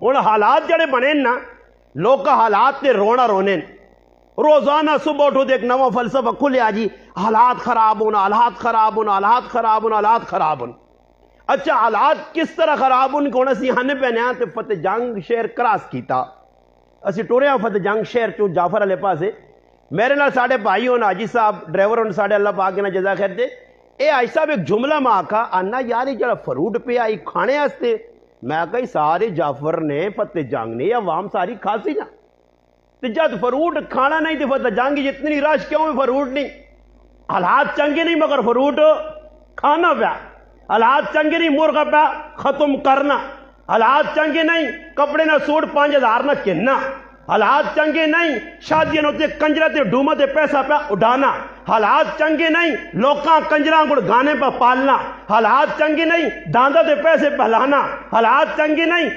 ہوں حالات جڑے بنے نا لوگ حالات تے رونا رونے روزانہ صبح اٹھو تو ایک نواں فلسفہ کھلیا جی حالات خراب ہونا حالات خراب ہونا حالات خراب ہونا حالات خراب ہونا. اچھا حالات کس طرح خراب ہونے کو اسی ہنے پہنے ہیں تے فتح جنگ شہر کراس کیتا اسی ٹورے ہیں فتح جنگ شہر چوں جعفر علیہ پاسے میرے نال ساڑھے بھائی ہونا حاجی صاحب ڈرائیور ہونا ساڑھے اللہ پاک نے جزا خیر دے اے حاجی صاحب ایک جملہ میں آکھا آنا یار یہ جڑا فروٹ پہ آئی کھانے ہستے میں کہی سارے جعفر نے فتح جنگ نے عوام ساری کھاسی جا جد فروٹ کھانا نہیں تھی فتح جنگ جتنی رش کیوں ہے فروٹ نہیں حالات چنگے نہیں مگر فروٹ کھانا پیا حالات چنگے نہیں مرغا پیا ختم کرنا حالات چنگے نہیں کپڑے نہ سوٹ 5000 نہ کہنا حالات چنگے نہیں شادیاں ہوتے کنجرہ تے ڈوما تے پیسہ پہ اڈانا حالات چنگے نہیں لوکاں کنجراں گڑ گانے پہ پالنا حالات چنگے نہیں داندہ تے پیسے پہلانا حالات چنگے نہیں